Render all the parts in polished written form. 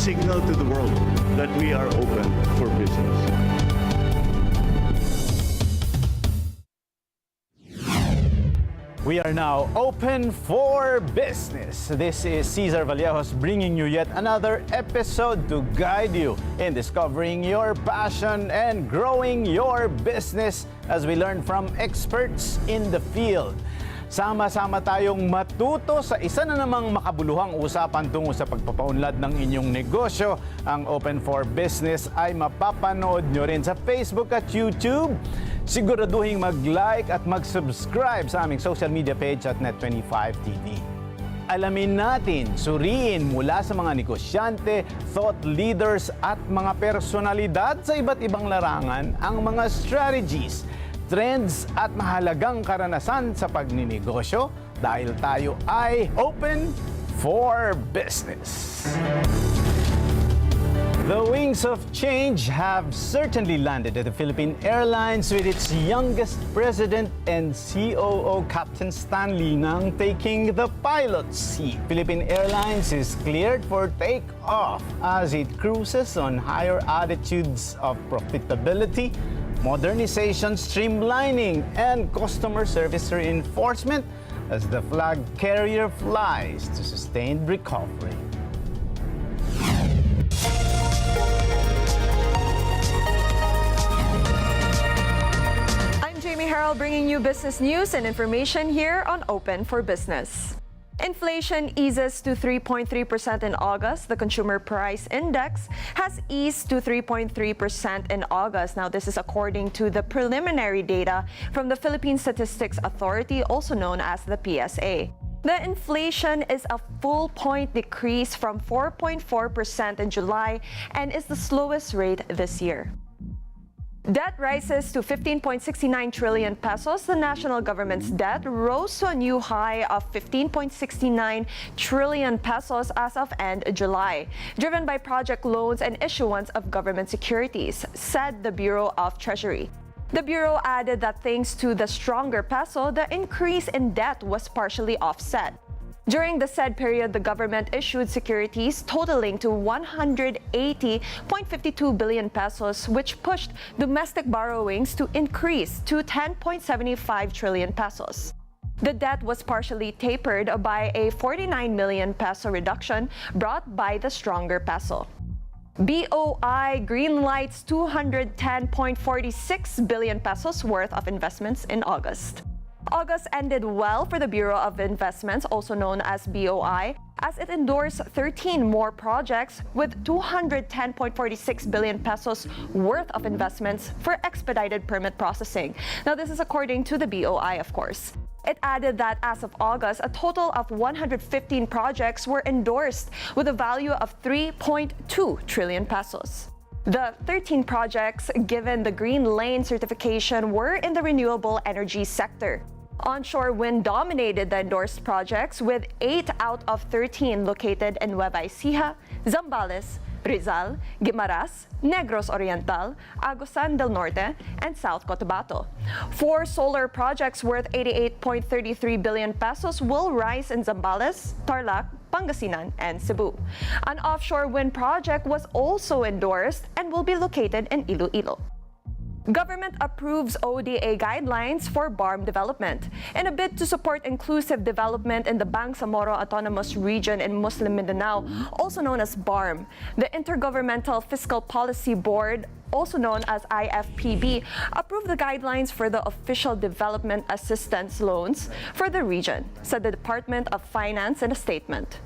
signal to the world that we are open for business. We are now open for business. This is Cesar Vallejos bringing you yet another episode to guide you in discovering your passion and growing your business as we learn from experts in the field. Sama-sama tayong matuto sa isa na namang makabuluhang usapan tungo sa pagpapaunlad ng inyong negosyo. Ang Open for Business ay mapapanood nyo rin sa Facebook at YouTube. Siguraduhin mag-like at mag-subscribe sa aming social media page at Net25TV. Alamin natin, suriin mula sa mga negosyante, thought leaders at mga personalidad sa iba't ibang larangan ang mga strategies, trends at mahalagang karanasan sa pagninegosyo dahil tayo ay open for business. The wings of change have certainly landed at the Philippine Airlines with its youngest president and COO Captain Stanley Ngang taking the pilot's seat. Philippine Airlines is cleared for takeoff as it cruises on higher altitudes of profitability, modernization, streamlining, and customer service reinforcement as the flag carrier flies to sustained recovery. 𝗗𝗶𝗴𝗶𝗶 bringing you business news and information here on Open for Business. Inflation eases to 3.3% in August. The Consumer Price Index has eased to 3.3% in August. Now, this is according to the preliminary data from the Philippine Statistics Authority, also known as the PSA. The inflation is a full point decrease from 4.4% in July and is the slowest rate this year. Debt rises to 15.69 trillion pesos. The national government's debt rose to a new high of 15.69 trillion pesos as of end July, driven by project loans and issuance of government securities, said the Bureau of Treasury. The Bureau added that thanks to the stronger peso, the increase in debt was partially offset. During the said period, the government issued securities totaling to 180.52 billion pesos, which pushed domestic borrowings to increase to 10.75 trillion pesos. The debt was partially tapered by a 49 million peso reduction brought by the stronger peso. BOI greenlights 210.46 billion pesos worth of investments in August. August ended well for the Bureau of Investments, also known as BOI, as it endorsed 13 more projects with 210.46 billion pesos worth of investments for expedited permit processing. Now, this is according to the BOI, of course. It added that as of August, a total of 115 projects were endorsed with a value of 3.2 trillion pesos. The 13 projects given the Green Lane certification were in the renewable energy sector. Onshore wind dominated the endorsed projects with 8 out of 13 located in 𝗦𝗁𝗂𝗄, Zambales, Rizal, Guimaras, Negros Oriental, Agusan del Norte, and South Cotabato. 4 solar projects worth 88.33 billion pesos will rise in Zambales, Tarlac, Pangasinan, and Cebu. An offshore wind project was also endorsed and will be located in Iloilo. Government approves ODA guidelines for BARM development. In a bid to support inclusive development in the Bangsamoro Autonomous Region in Muslim Mindanao, also known as BARM, the Intergovernmental Fiscal Policy Board, also known as IFPB, approved the guidelines for the official development assistance loans for the region, said the Department of Finance in a statement.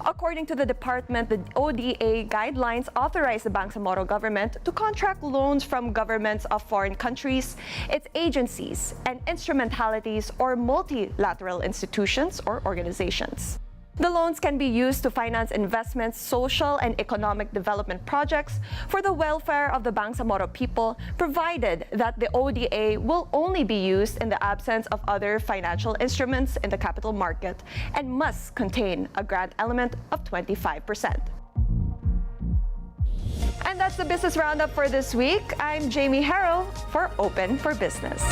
According to the department, the ODA guidelines authorize the Bangsamoro government to contract loans from governments of foreign countries, its agencies, and instrumentalities or multilateral institutions or organizations. The loans can be used to finance investments, social and economic development projects for the welfare of the Bangsamoro people, provided that the ODA will only be used in the absence of other financial instruments in the capital market and must contain a grant element of 25%. And that's the business roundup for this week. I'm 𝗗𝗶𝗴𝗶𝗶 for Open for Business.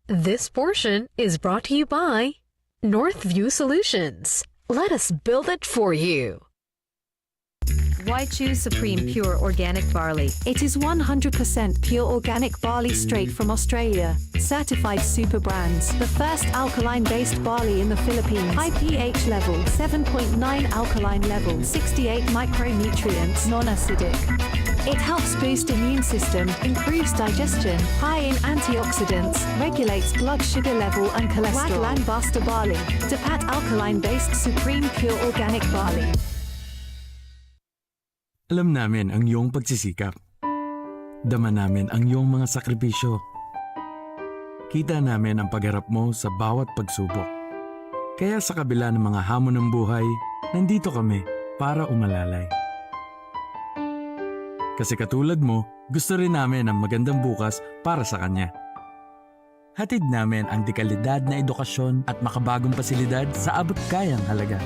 This portion is brought to you by Northview Solutions. Let us build it for you. Why choose Supreme Pure Organic Barley? It is 100% pure organic barley straight from Australia. Certified super brands. The first alkaline-based barley in the Philippines. High pH level, 7.9 alkaline level, 68 micronutrients, non-acidic. It helps boost immune system, improves digestion, high in antioxidants, regulates blood sugar level and cholesterol. Waglan Basta Barley. Dapat alkaline-based Supreme Pure Organic Barley. Alam namin ang iyong pagsisikap. Dama namin ang iyong mga sakripisyo. Kita namin ang pagharap mo sa bawat pagsubok. Kaya sa kabila ng mga hamon ng buhay, nandito kami para umalalay. Kasi katulad mo, gusto rin namin ang magandang bukas para sa kanya. Hatid namin ang dekalidad na edukasyon at makabagong pasilidad sa abot kayang halaga.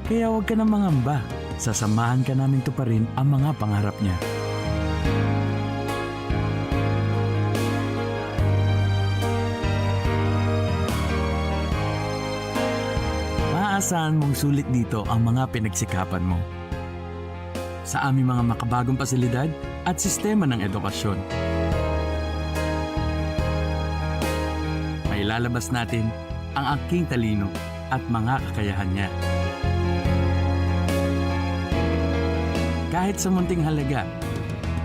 Kaya huwag ka nang mangamba. Sasamahan ka namin tuparin ang mga pangarap niya. Maaasahan mong sulit dito ang mga pinagsikapan mo. Sa aming mga makabagong pasilidad at sistema ng edukasyon. Mailalabas natin ang aking talino at mga kakayahan niya. Kahit sa munting halaga,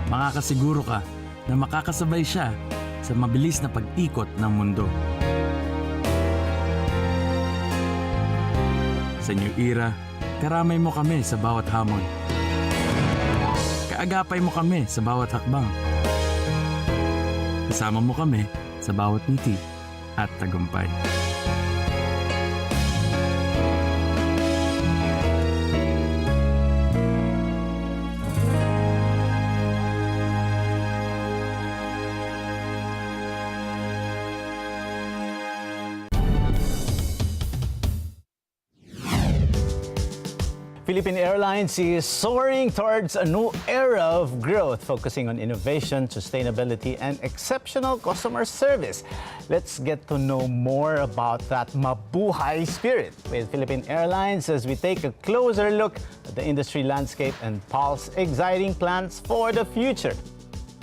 makakasiguro ka na makakasabay siya sa mabilis na pag-ikot ng mundo. Sa New Era, karamay mo kami sa bawat hamon. Kaagapay mo kami sa bawat hakbang. Kasama mo kami sa bawat ngiti at tagumpay. Philippine Airlines is soaring towards a new era of growth, focusing on innovation, sustainability, and exceptional customer service. Let's get to know more about that mabuhay spirit with Philippine Airlines as we take a closer look at the industry landscape and pulse exciting plans for the future.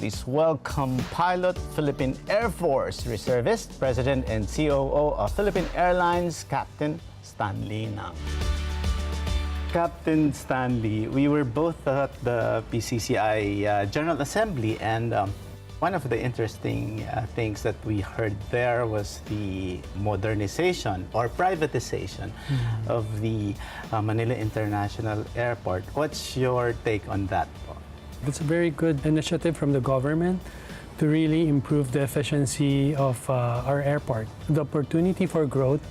Please welcome pilot, Philippine Air Force Reservist, President and COO of Philippine Airlines, Captain Stanley Nang. Captain Stanley, we were both at the PCCI General Assembly, and one of the interesting things that we heard there was the modernization or privatization of the Manila International Airport. What's your take on that? It's a very good initiative from the government to really improve the efficiency of our airport. The opportunity for growth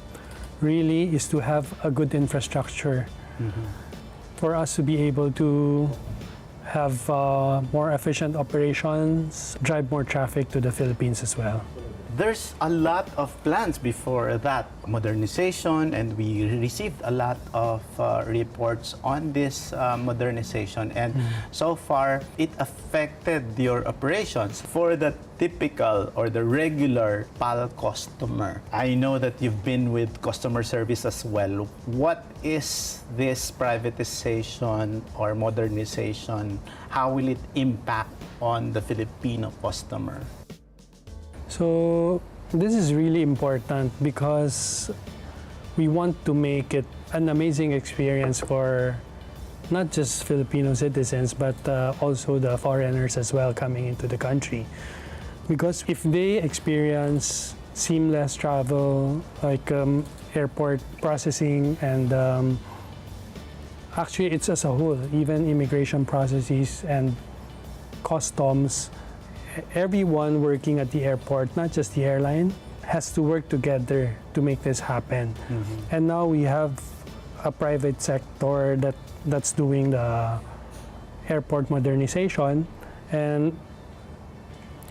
really is to have a good infrastructure for us to be able to have more efficient operations, drive more traffic to the Philippines as well. There's a lot of plans before that modernization, and we received a lot of reports on this modernization, and so far it affected your operations for the typical or the regular PAL customer. I know that you've been with customer service as well. What is this privatization or modernization? How will it impact on the Filipino customer? So this is really important because we want to make it an amazing experience for not just Filipino citizens, but also the foreigners as well coming into the country. Because if they experience seamless travel, like airport processing and actually it's as a whole, even immigration processes and customs, everyone working at the airport, not just the airline, has to work together to make this happen. And now we have a private sector that's doing the airport modernization. And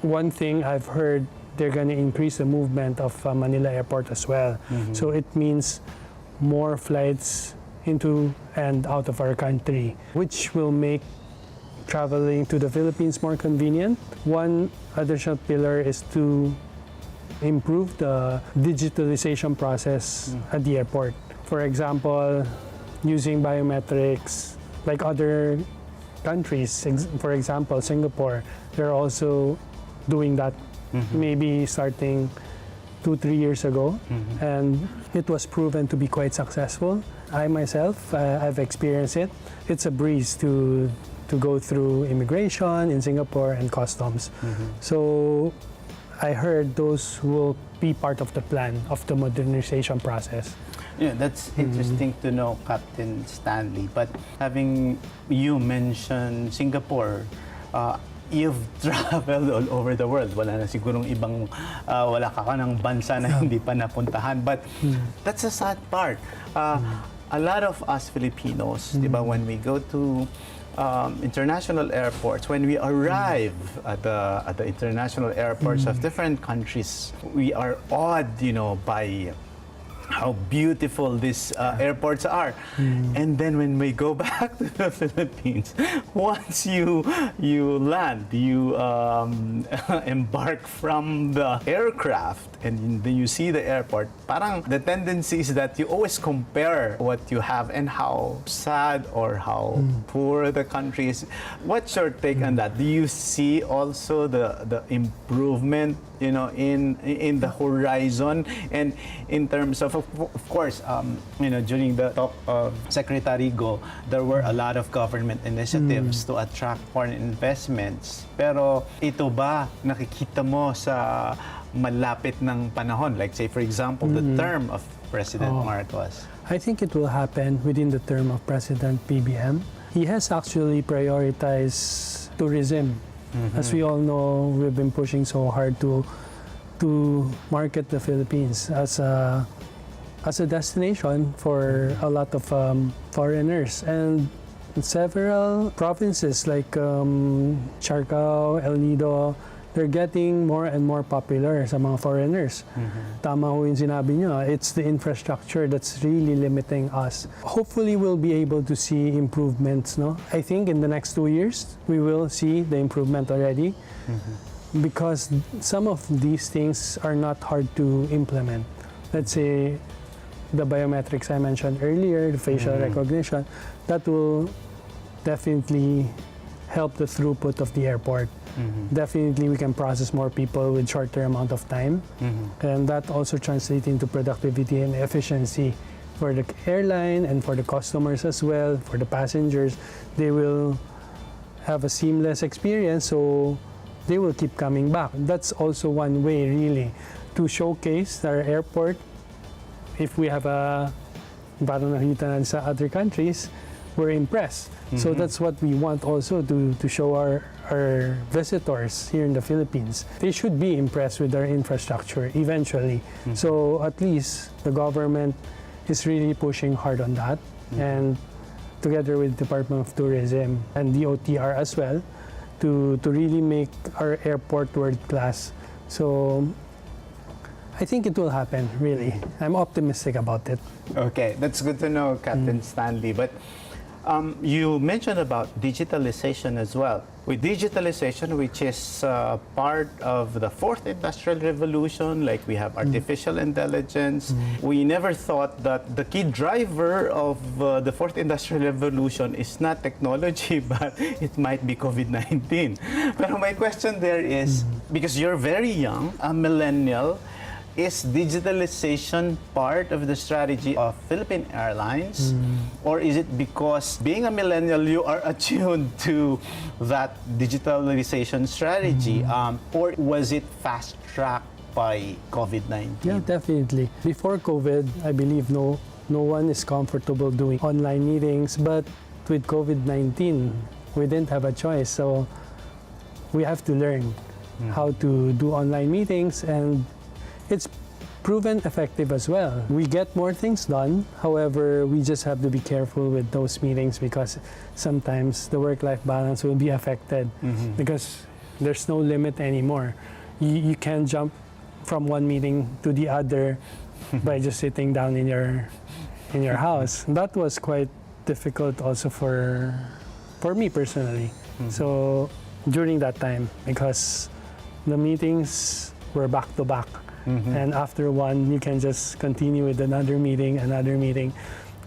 one thing I've heard, they're going to increase the movement of Manila Airport as well. So it means more flights into and out of our country, which will make traveling to the Philippines more convenient. One additional pillar is to improve the digitalization process at the airport. For example, using biometrics like other countries, for example, Singapore, they're also doing that maybe starting 2-3 years ago, and it was proven to be quite successful. I myself, I've experienced it. It's a breeze to go through immigration in Singapore and customs. So I heard those will be part of the plan of the modernization process. Yeah, that's interesting to know, Captain Stanley. But having you mention Singapore, you've traveled all over the world. Wala na sigurong ibang, wala ka ng bansa na hindi pa napuntahan. But that's a sad part. A lot of us Filipinos, diba, when we go to international airports, when we arrive at the international airports of different countries, we are awed, by how beautiful these airports are. And then when we go back to the Philippines, once you land, you embark from the aircraft and then you see the airport, parang the tendency is that you always compare what you have and how sad or how poor the country is. What's your take on that? Do you see also the improvement, in the horizon, and in terms of course, during the talk of Secretary Go, there were a lot of government initiatives to attract foreign investments. Pero ito ba nakikita mo sa malapit ng panahon? Like say for example, the term of President Marcos. I think it will happen within the term of President BBM. He has actually prioritized tourism. As we all know, we've been pushing so hard to market the Philippines as a destination for a lot of foreigners, and several provinces like Siargao, El Nido, they're getting more and more popular sa mga foreigners. Tama ho yung sinabi nyo, it's the infrastructure that's really limiting us. Hopefully we'll be able to see improvements, no? I think in the next 2 years, we will see the improvement already, because some of these things are not hard to implement. Let's say the biometrics I mentioned earlier, the facial recognition, that will definitely help the throughput of the airport. Definitely we can process more people with shorter amount of time, and that also translates into productivity and efficiency for the airline and for the customers as well, for the passengers. They will have a seamless experience, so they will keep coming back. That's also one way really to showcase our airport. If we have parang nakita na sa other countries, we're impressed. So that's what we want also to show our visitors here in the Philippines. They should be impressed with our infrastructure eventually. So at least the government is really pushing hard on that, and together with Department of Tourism and DOTR as well, to really make our airport world class. So I think it will happen, really. I'm optimistic about it. Okay, that's good to know, Captain Stanley. But you mentioned about digitalization as well. With digitalization, which is part of the fourth industrial revolution, like we have artificial intelligence, we never thought that the key driver of the fourth industrial revolution is not technology, but it might be COVID-19. But my question there is, because you're very young, a millennial, is digitalization part of the strategy of Philippine Airlines? Or is it because being a millennial, you are attuned to that digitalization strategy? Or was it fast-tracked by COVID-19? Yeah, definitely. Before COVID, I believe no one is comfortable doing online meetings, but with COVID-19, we didn't have a choice. So we have to learn how to do online meetings, and it's proven effective as well. We get more things done. However, we just have to be careful with those meetings, because sometimes the work-life balance will be affected because there's no limit anymore. You can't jump from one meeting to the other by just sitting down in your house. That was quite difficult also for me personally. So during that time, because the meetings were back to back. And after one, you can just continue with another meeting.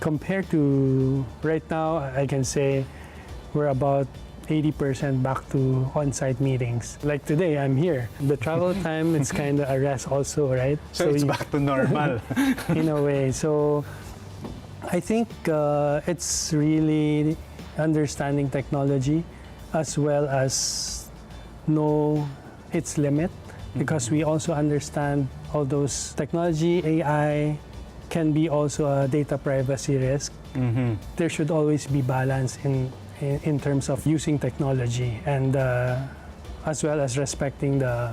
Compared to right now, I can say we're about 80% back to on-site meetings. Like today, I'm here. The travel time, it's kind of a rest also, right? So it's back to normal. In a way. So I think it's really understanding technology as well as know its limit, because we also understand all those technology, AI can be also a data privacy risk. There should always be balance in terms of using technology and as well as respecting the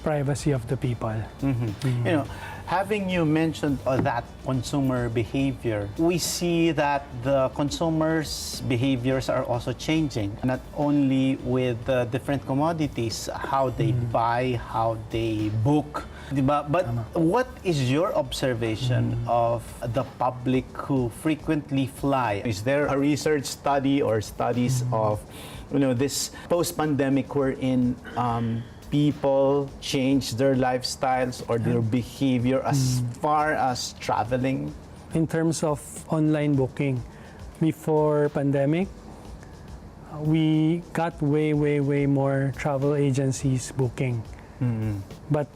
privacy of the people. You know, having you mentioned that consumer behavior, we see that the consumers' behaviors are also changing, not only with different commodities, how they buy, how they book, diba? But what is your observation of the public who frequently fly? Is there a research study or studies of, you know, this post-pandemic wherein people change their lifestyles or their behavior as far as traveling? In terms of online booking, before pandemic, we got way more travel agencies booking. But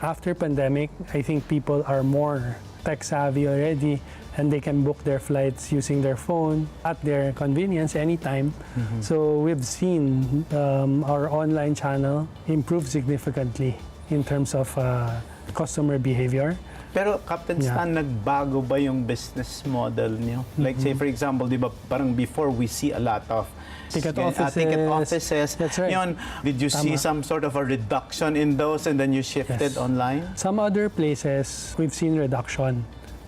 after pandemic, I think people are more tech savvy already, and they can book their flights using their phone at their convenience anytime. So we've seen our online channel improve significantly in terms of customer behavior. Pero Captain Stan, nagbago ba yung business model niyo? Like say for example, di ba parang before we see a lot of ticket offices. That's right. Yun, did you see some sort of a reduction in those and then you shifted online? Some other places, we've seen reduction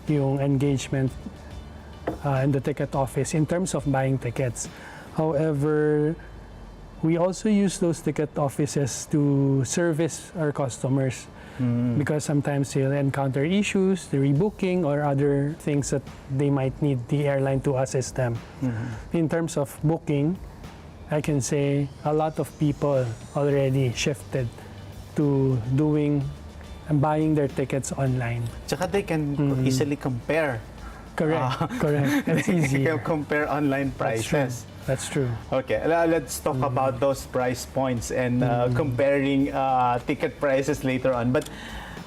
yung engagement in the ticket office in terms of buying tickets. However, we also use those ticket offices to service our customers because sometimes they'll encounter issues, the rebooking or other things that they might need the airline to assist them. In terms of booking, I can say a lot of people already shifted to doing and buying their tickets online. Tsaka they can easily compare. Correct. It's easy. Compare online prices. That's true. Okay, let's talk about those price points and comparing ticket prices later on. But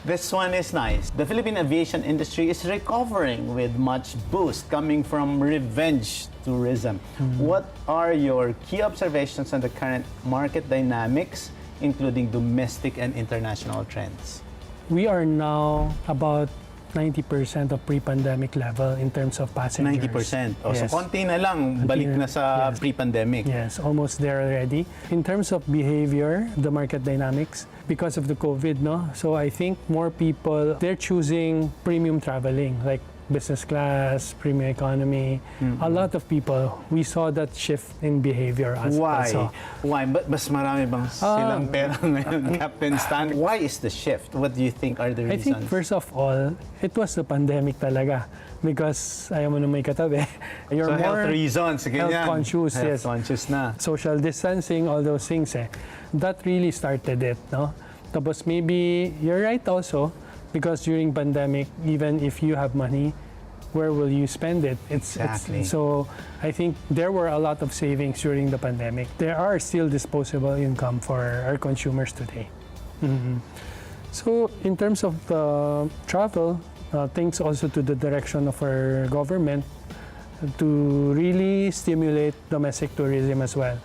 this one is nice. The Philippine aviation industry is recovering with much boost coming from revenge tourism. What are your key observations on the current market dynamics, including domestic and international trends? We are now about 90% of pre-pandemic level in terms of passengers. 90%. Oh, Yes. So konti na lang, balik na sa pre-pandemic. Yes, almost there already. In terms of behavior, the market dynamics, because of the COVID, no? So I think more people, they're choosing premium traveling, like business class, premium economy. A lot of people, we saw that shift in behavior. Why? Why? But mas marami bang silang pera ngayon, Captain Stan? Why is the shift? What do you think are the I reasons? think first of all, it was the pandemic talaga. Because ayaw mo na may katabi. You're So more health reasons, ganyan. health conscious, Health yes. conscious na. Social distancing, all those things that really started it, no? Tapos maybe you're right also, because during pandemic, even if you have money, where will you spend it? Exactly. So I think there were a lot of savings during the pandemic. There are still disposable income for our consumers today. So in terms of travel, thanks also to the direction of our government to really stimulate domestic tourism as well.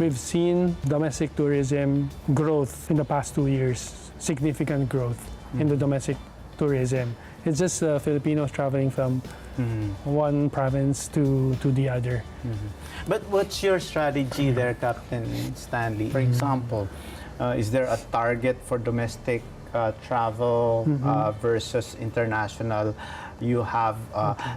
We've seen domestic tourism growth in the past 2 years, significant growth in the domestic tourism. It's just Filipinos traveling from one province to the other. But what's your strategy there, Captain Stanley? For example, is there a target for domestic travel versus international? You have,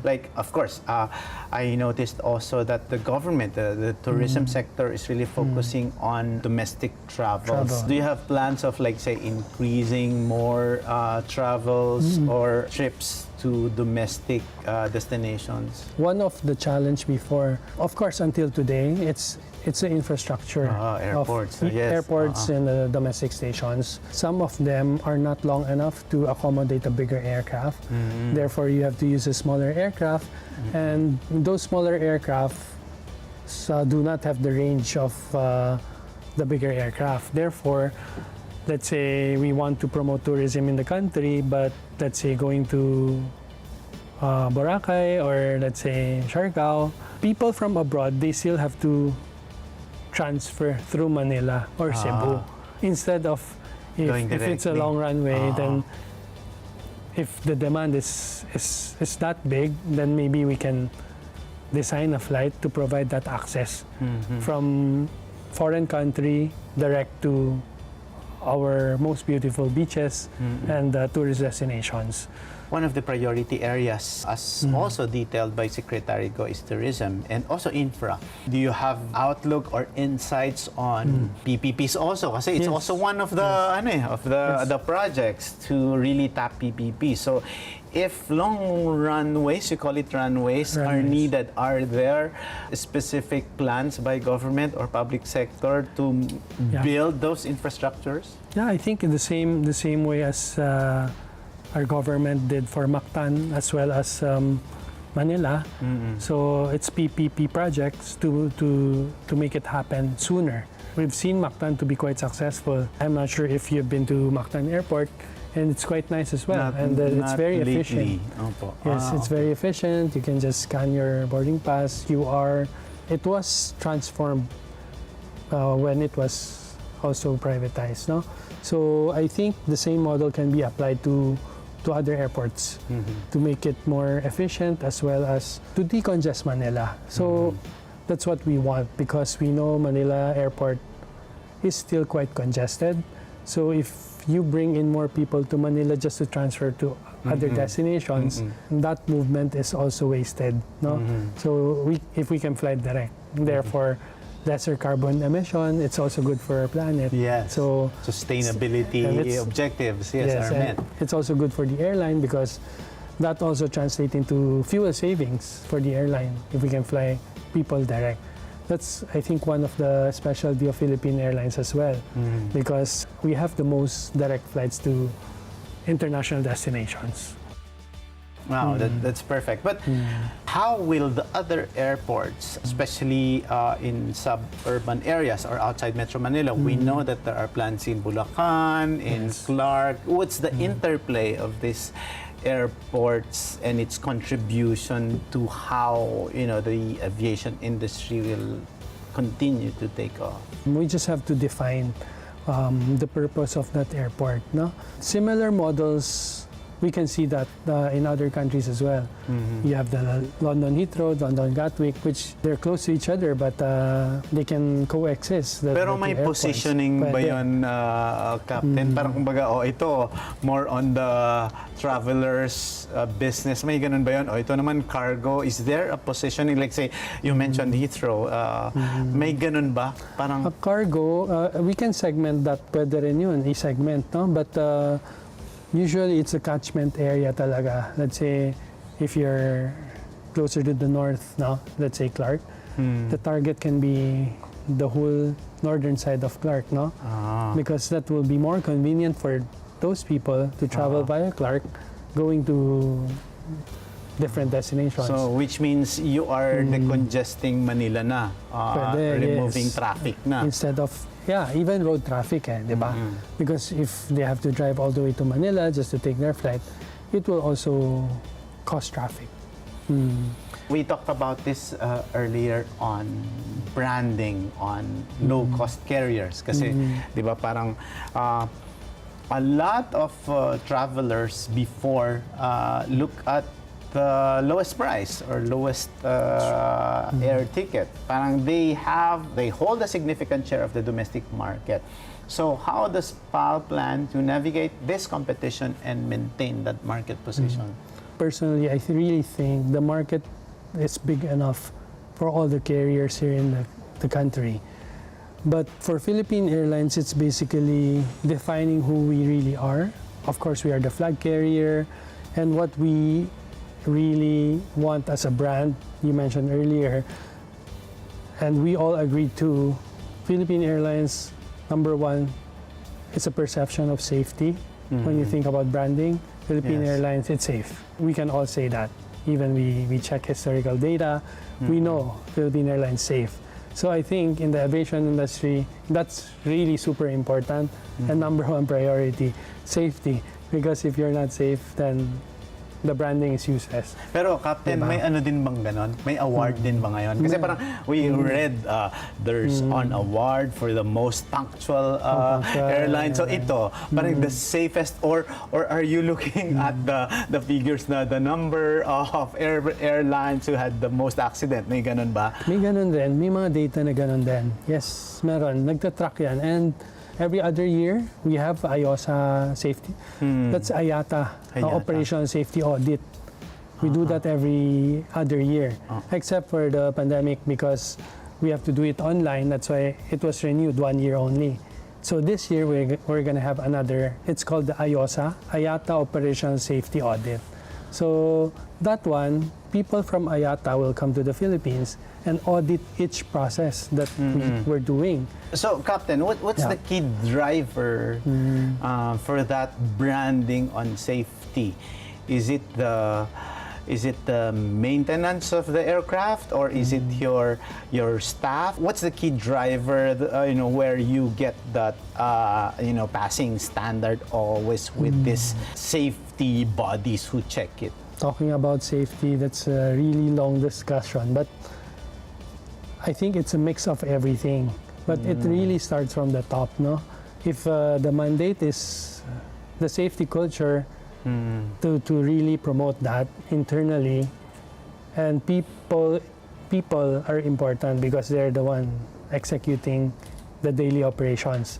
like, of course, I noticed also that the government, the tourism sector is really focusing on domestic travels. Do you have plans of, like, say, increasing more travels or trips to domestic destinations? One of the challenge before, of course, until today, it's the infrastructure airports, of yes. airports and the domestic stations. Some of them are not long enough to accommodate a bigger aircraft. Therefore, you have to use a smaller aircraft, and those smaller aircraft do not have the range of the bigger aircraft. Therefore, let's say we want to promote tourism in the country, but let's say going to Boracay or let's say Siargao, people from abroad, they still have to transfer through Manila or Cebu. Instead of, if it's a long runway, then if the demand is that big, then maybe we can design a flight to provide that access from foreign country direct to our most beautiful beaches and tourist destinations. One of the priority areas, as also detailed by Secretary Go, is tourism and also infra. Do you have outlook or insights on PPPs also? Kasi it's also one of the the projects to really tap PPP. So if long runways, you call it runways, are needed, are there specific plans by government or public sector to build those infrastructures? Yeah, I think in the same way as our government did for Mactan as well as Manila. So it's PPP projects to make it happen sooner. We've seen Mactan to be quite successful. I'm not sure if you've been to Mactan Airport, and it's quite nice as well. It's very efficient. Yes, it's very efficient. You can just scan your boarding pass. It was transformed when it was also privatized, no? So I think the same model can be applied to other airports to make it more efficient as well as to decongest Manila. So that's what we want, because we know Manila Airport is still quite congested. So if you bring in more people to Manila just to transfer to other destinations, that movement is also wasted, no? So if we can fly direct, therefore lesser carbon emission, it's also good for our planet. Yes. So sustainability objectives, are met. It's also good for the airline, because that also translates into fuel savings for the airline if we can fly people direct. That's, I think, one of the specialty of Philippine Airlines as well, because we have the most direct flights to international destinations. Wow, that's perfect. But how will the other airports, especially in suburban areas or outside Metro Manila, we know that there are plans in Bulacan, in Clark. What's the interplay of these airports and its contribution to how the aviation industry will continue to take off? We just have to define the purpose of that airport, no? Similar models, we can see that in other countries as well. You have the London Heathrow, London Gatwick, which they're close to each other, but they can coexist. Pero may positioning ba yun, Captain? Parang kumbaga, ito, more on the travelers business. May ganun ba yun? Ito naman, cargo. Is there a positioning? Like say, you mentioned Heathrow. May ganun ba? Parang cargo, we can segment that. Pwede rin yun, i-segment, no? But usually, it's a catchment area talaga. Let's say, if you're closer to the north, no? Let's say Clark, the target can be the whole northern side of Clark, no? Because that will be more convenient for those people to travel via Clark, going to different destinations. So, which means you are decongesting Manila na, removing traffic na. Instead of even road traffic, di ba? Because if they have to drive all the way to Manila just to take their flight, it will also cause traffic. We talked about this earlier on branding on low-cost carriers. Kasi, di ba, parang a lot of travelers before look at the lowest price or lowest air ticket. Parang they hold a significant share of the domestic market. So how does PAL plan to navigate this competition and maintain that market position? Personally, I really think the market is big enough for all the carriers here in the country. But for Philippine Airlines, it's basically defining who we really are. Of course, we are the flag carrier. And what we really want as a brand, you mentioned earlier, and we all agreed to, Philippine Airlines, number one, it's a perception of safety. When you think about branding, Philippine Airlines, it's safe. We can all say that. Even we check historical data, we know Philippine Airlines safe. So I think in the aviation industry, that's really super important and number one priority, safety. Because if you're not safe, then the branding is useless. Pero Captain, may ano din bang ganon? May award din ba ngayon? Kasi parang we read there's an award for the most punctual airline. So ito, parang the safest, or are you looking at the figures na the number of airlines who had the most accident? May ganon ba? May ganon din. May mga data na ganon din. Yes, meron. Nagtatrack yan. And every other year, we have IOSA safety. That's IATA, Operational Safety Audit. We do that every other year, except for the pandemic because we have to do it online. That's why it was renewed 1 year only. So this year, we're going to have another, it's called the IOSA, IATA Operational Safety Audit. So that one, people from IATA will come to the Philippines and audit each process that we're doing. So, Captain, what's the key driver for that branding on safety? Is it the maintenance of the aircraft, or is it your staff? What's the key driver? Where you get that passing standard always with this safety bodies who check it? Talking about safety, that's a really long discussion, but I think it's a mix of everything. But it really starts from the top, no? If the mandate is the safety culture, to really promote that internally, and people are important because they're the one executing the daily operations.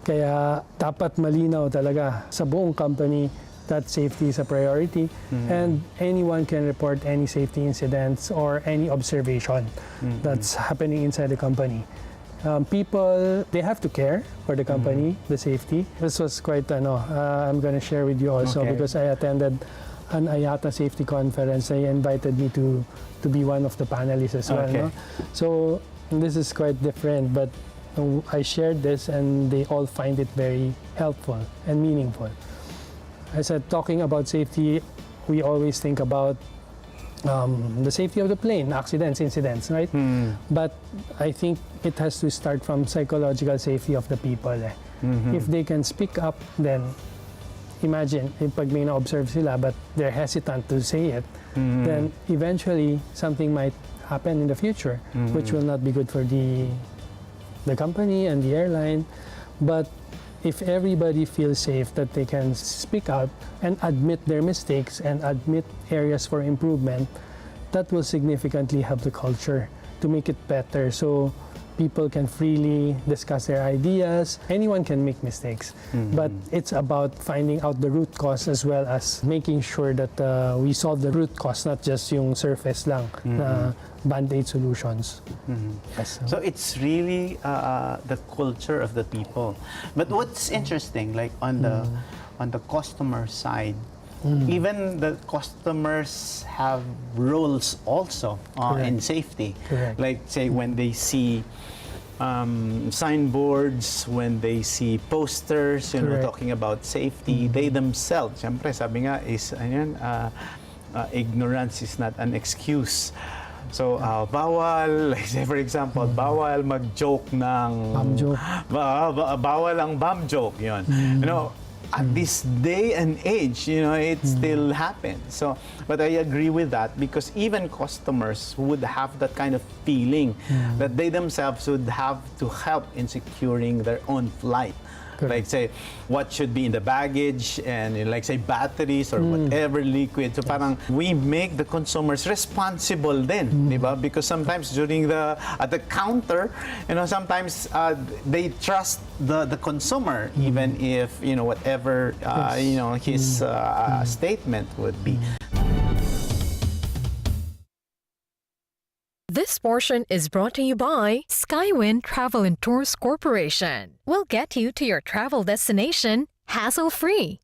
Kaya dapat malinaw talaga sa buong company that safety is a priority, and anyone can report any safety incidents or any observation that's happening inside the company. People, they have to care for the company, the safety. This was quite, I'm going to share with you also because I attended an IATA safety conference. They invited me to be one of the panelists as well. No? So this is quite different, but I shared this and they all find it very helpful and meaningful. I said, talking about safety, we always think about the safety of the plane, accidents, incidents, right? But I think it has to start from psychological safety of the people. If they can speak up, then imagine, if pag may na-observe sila but they're hesitant to say it, then eventually something might happen in the future, which will not be good for the company and the airline. But if everybody feels safe that they can speak out and admit their mistakes and admit areas for improvement, that will significantly help the culture to make it better. So people can freely discuss their ideas. Anyone can make mistakes, but it's about finding out the root cause as well as making sure that we solve the root cause, not just yung surface lang na band-aid solutions. Yes. So it's really the culture of the people. But what's interesting, like on the customer side, even the customers have roles also in safety. Correct. Like say when they see signboards, when they see posters, talking about safety, they themselves, syempre sabi nga is ignorance is not an excuse. So bawal, like say for example, bawal mag-joke ng Bomb joke. Bawal ang bomb joke, yun. At this day and age, it still happens. So, but I agree with that because even customers would have that kind of feeling that they themselves would have to help in securing their own flight. Correct. Like say, what should be in the baggage and like say batteries or whatever liquid. So parang we make the consumers responsible then, di ba? Because sometimes during at the counter, sometimes they trust the consumer even if whatever his statement would be. This portion is brought to you by Skywind Travel and Tours Corporation. We'll get you to your travel destination hassle-free.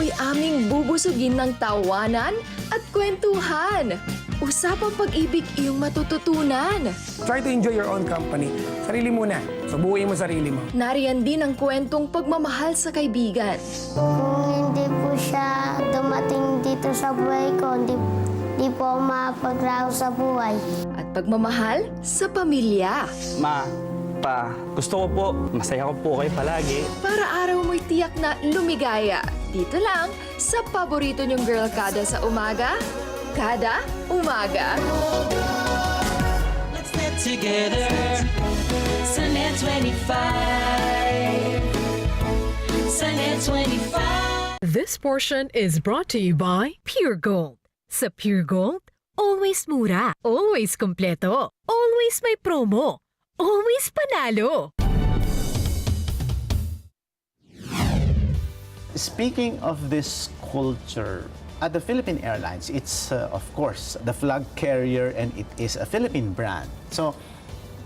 ay aming bubusugin ng tawanan at kwentuhan. Usapang pag-ibig iyong matututunan. Try to enjoy your own company. Sarili muna. So buuin mo sarili mo. Nariyan din ang kwentong pagmamahal sa kaibigan. Kung hindi po siya dumating dito sa buhay ko, hindi po ako makapaglaro sa buhay. At pagmamahal sa pamilya. Ma, pa, gusto ko po, masaya ko po kayo palagi. Para araw mo'y tiyak na lumigaya. Dito lang sa paborito niyong girl kada sa umaga. Kada umaga. Let's get together. Sunday 25. Sunday 25. This portion is brought to you by Pure Gold. Sa Pure Gold, always mura, always kompleto, always may promo, always panalo. Speaking of this culture, at the Philippine Airlines, it's of course the flag carrier and it is a Philippine brand. So,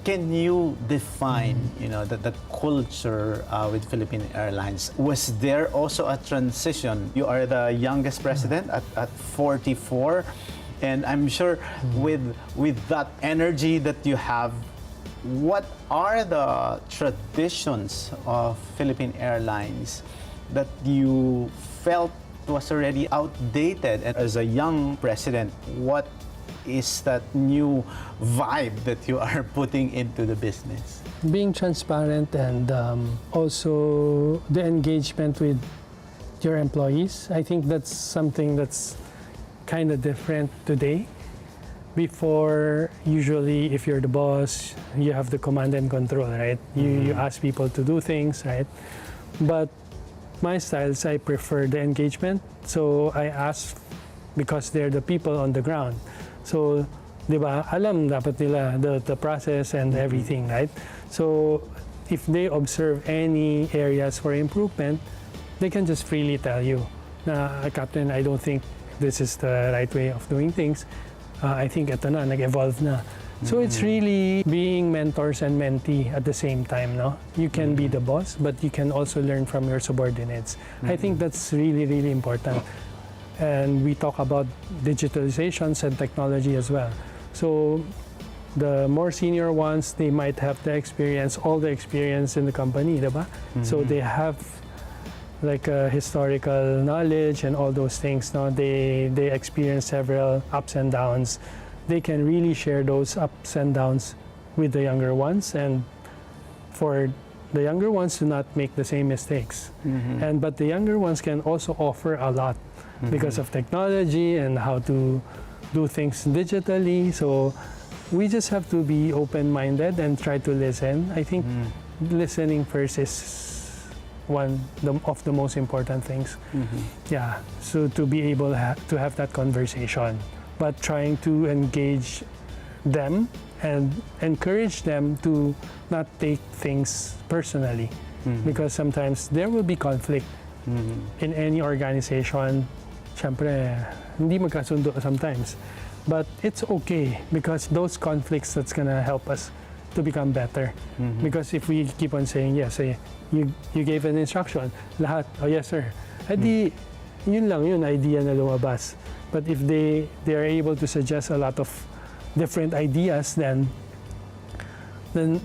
can you define, the culture with Philippine Airlines? Was there also a transition? You are the youngest president at 44, and I'm sure with that energy that you have, what are the traditions of Philippine Airlines that you felt was already outdated? And as a young president, what is that new vibe that you are putting into the business? Being transparent and also the engagement with your employees. I think that's something that's kind of different today. Before, usually, if you're the boss, you have the command and control, right? You ask people to do things, right? But my styles, I prefer the engagement. So I ask because they're the people on the ground. So, di ba, alam dapat nila the process and everything, right? So, if they observe any areas for improvement, they can just freely tell you, Captain, I don't think this is the right way of doing things. I think ito na, nag-evolve na. So, it's really being mentors and mentee at the same time, no? You can be the boss, but you can also learn from your subordinates. I think that's really, really important. And we talk about digitalizations and technology as well. So the more senior ones, they might have the experience, all the experience in the company, diba? So they have like a historical knowledge and all those things. No? They experience several ups and downs. They can really share those ups and downs with the younger ones, and for the younger ones to not make the same mistakes. But the younger ones can also offer a lot because of technology and how to do things digitally. So we just have to be open-minded and try to listen. I think listening first is one of the most important things. Yeah, so to be able to have that conversation, but trying to engage them and encourage them to not take things personally, because sometimes there will be conflict in any organization. Siyempre, hindi magkasundo sometimes. But it's okay, because those conflicts, that's gonna help us to become better. Because if we keep on saying, yes, you gave an instruction, lahat, oh yes sir, edi yun lang yun, idea na lumabas. But if they are able to suggest a lot of different ideas, then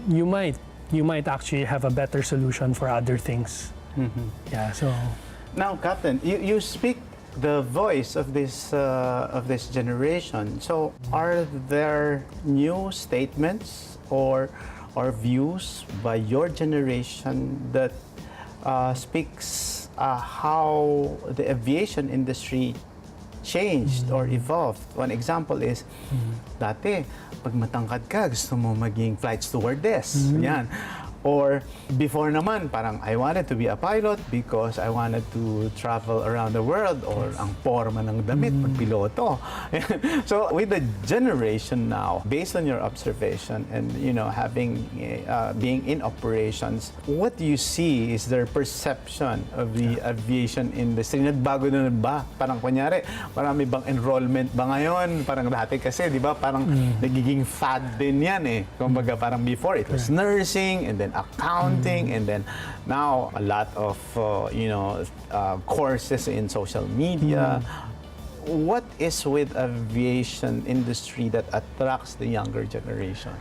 you might actually have a better solution for other things. Yeah, so. Now, Captain, you speak the voice of this generation. So, are there new statements or views by your generation that speaks how the aviation industry changed or evolved? One example is, dati, pag matangkad ka, gusto mo maging flight stewardess. Yan. Or before naman, parang I wanted to be a pilot because I wanted to travel around the world, or ang porma ng damit pag piloto. So with the generation now, based on your observation and having being in operations, what do you see is their perception of the aviation industry? Nagbago na ba? Parang kunyari, marami bang enrollment ba ngayon? Parang dati kasi, di ba, parang nagiging fad din yan eh. Kumbaga parang before it was nursing, and then accounting, and then now a lot of courses in social media. What is with aviation industry that attracts the younger generation?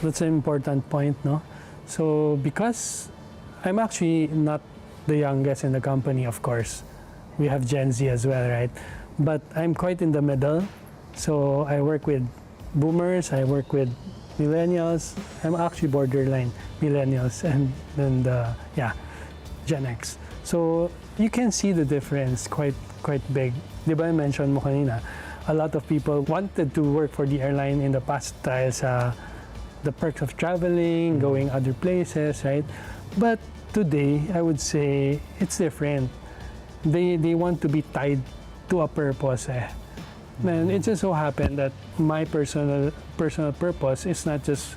That's an important point, no? So because I'm actually not the youngest in the company, of course. We have Gen Z as well, right? But I'm quite in the middle. So I work with boomers, I work with millennials. I'm actually borderline millennials and Gen X. So you can see the difference quite big. Di ba mention mo kanina, a lot of people wanted to work for the airline in the past dahil sa the perks of traveling, going other places, right? But today, I would say it's different. They want to be tied to a purpose. And it just so happened that my personal purpose is not just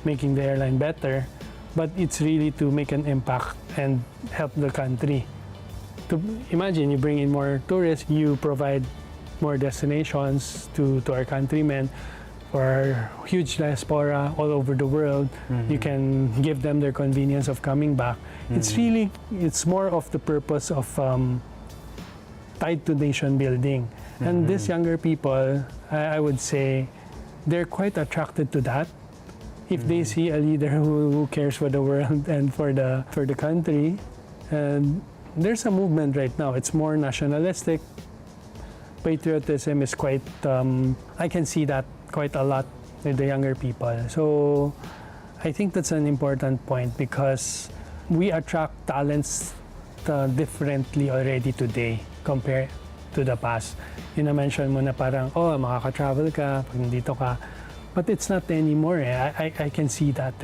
making the airline better, but it's really to make an impact and help the country. To imagine, you bring in more tourists, you provide more destinations to our countrymen, for our huge diaspora all over the world. You can give them their convenience of coming back. It's more of the purpose of tied to nation building. And these younger people, I would say, they're quite attracted to that. If they see a leader who cares for the world and for the country, and there's a movement right now. It's more nationalistic. Patriotism is quite, I can see that quite a lot with the younger people. So I think that's an important point because we attract talents differently already today compared to the past. Yun na-mention mo na parang, makaka-travel ka pag nandito ka. But it's not anymore. I can see that.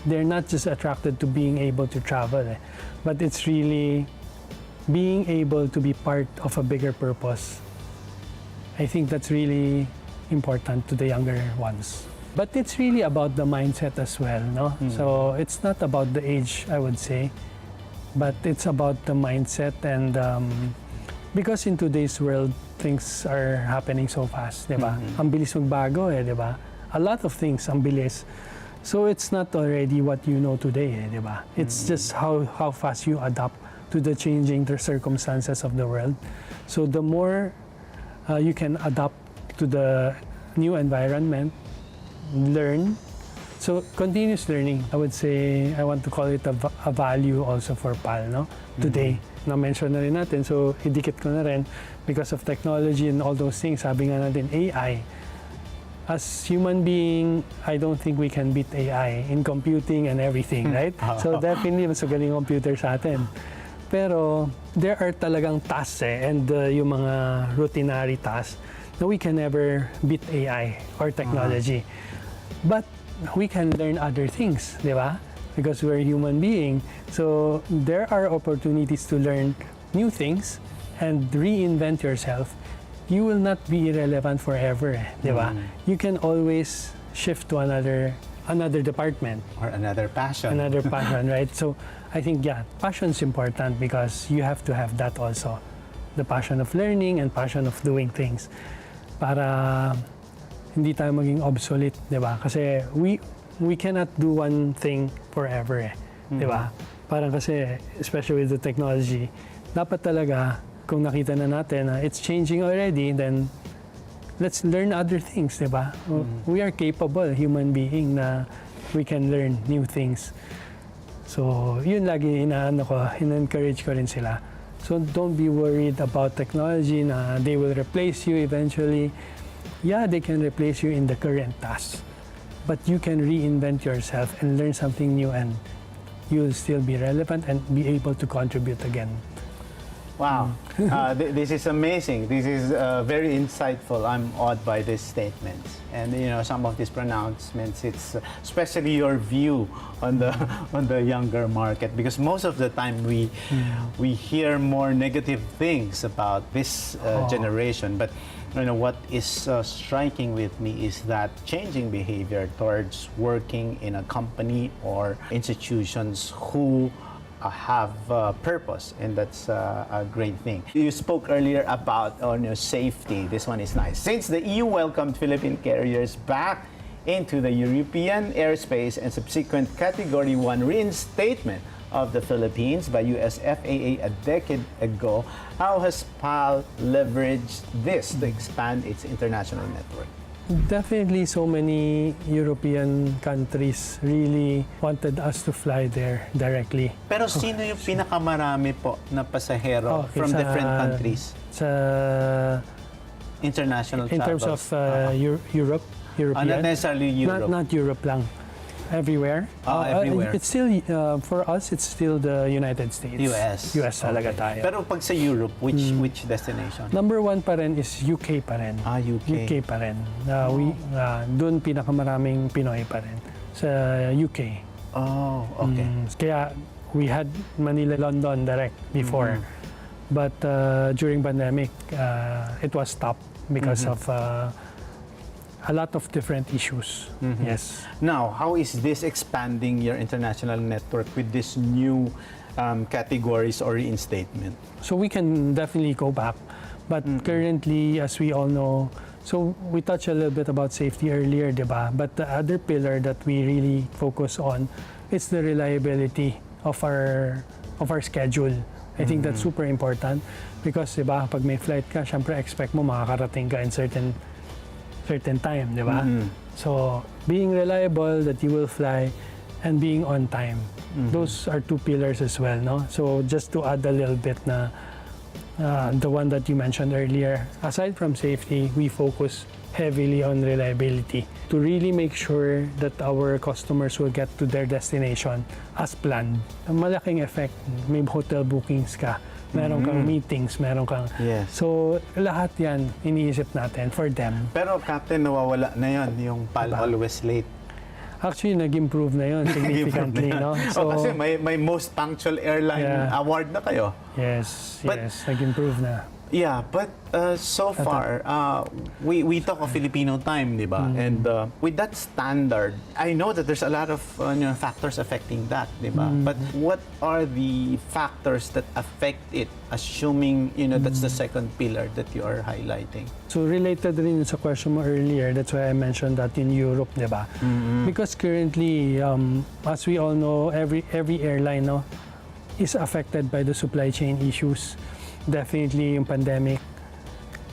They're not just attracted to being able to travel, but it's really being able to be part of a bigger purpose. I think that's really important to the younger ones. But it's really about the mindset as well, no? So it's not about the age, I would say, but it's about the mindset and because in today's world, things are happening so fast, di ba? Ang bilis magbago, di ba? A lot of things, ang bilis. So it's not already what you know today, di ba? It's just how fast you adapt to the changing circumstances of the world. So the more you can adapt to the new environment, learn. So continuous learning, I would say, I want to call it a value also for PAL, no? Today, na-mention na rin natin, so idikit ko na rin, because of technology and all those things, sabi nga natin, AI. As human being, I don't think we can beat AI in computing and everything, right? So definitely, mas magaling computer sa atin. Pero there are talagang tasks and yung mga routinary tasks na we can never beat AI or technology. But we can learn other things, di ba? Because we're a human being. So there are opportunities to learn new things and reinvent yourself. You will not be irrelevant forever, di ba? You can always shift to another department. Or another passion. Another passion, right? So I think, passion is important because you have to have that also. The passion of learning and passion of doing things. Para hindi tayo maging obsolete, di ba? Kasi we cannot do one thing forever, di ba? Parang kasi, especially with the technology, dapat talaga, kung nakita na natin na it's changing already, then let's learn other things, di ba? We are capable human being na we can learn new things. So, yun lagi in-encourage ko rin sila. So don't be worried about technology na they will replace you eventually. Yeah, they can replace you in the current task. But you can reinvent yourself and learn something new and you'll still be relevant and be able to contribute again. Wow, this is amazing. This is very insightful. I'm awed by these statements, and some of these pronouncements. It's especially your view on the younger market, because most of the time we hear more negative things about this generation. But what is striking with me is that changing behavior towards working in a company or institutions who have purpose, and that's a great thing. You spoke earlier about safety. This one is nice. Since the EU welcomed Philippine carriers back into the European airspace and subsequent Category 1 reinstatement of the Philippines by US FAA a decade ago, how has PAL leveraged this to expand its international network? Definitely, so many European countries really wanted us to fly there directly. Pero sino yung pinakamarami po na pasahero from different countries? Sa International in terms travels. of Europe, European. Not necessarily Europe. Not Europe lang. Everywhere. Everywhere. It's still, for us, it's still the United States. US talaga tayo. Pero pag sa Europe, which destination? Number one pa rin is UK pa rin. UK. UK pa rin. Doon pinakamaraming Pinoy pa rin. Sa UK. Oh, okay. Kaya we had Manila-London direct before. But during pandemic, it was stopped because of a lot of different issues. Yes. Now, how is this expanding your international network with this new categories or reinstatement? So we can definitely go back. But currently, as we all know, so we touched a little bit about safety earlier, diba? But the other pillar that we really focus on is the reliability of our schedule. I think that's super important because diba, pag may flight ka, syempre expect mo makakarating ka in certain time, di ba? So, being reliable that you will fly and being on time. Those are two pillars as well, no? So, just to add a little bit na the one that you mentioned earlier, aside from safety, we focus heavily on reliability to really make sure that our customers will get to their destination as planned. Ang malaking effect, may hotel bookings ka, meron kang meetings, meron kang... Yes. So, lahat yan iniisip natin for them. Pero Captain, nawawala na yon yung PAL always late. Actually, nag-improve na yon significantly, no? So, kasi may most punctual airline award na kayo. Yes, nag-improve na. Yeah, but so far, we talk of Filipino time, di ba? And with that standard, I know that there's a lot of factors affecting that, di ba? But what are the factors that affect it, assuming, that's the second pillar that you are highlighting? So related rin sa question mo earlier, that's why I mentioned that in Europe, di ba? Because currently, as we all know, every airline, no, is affected by the supply chain issues. Definitely yung pandemic,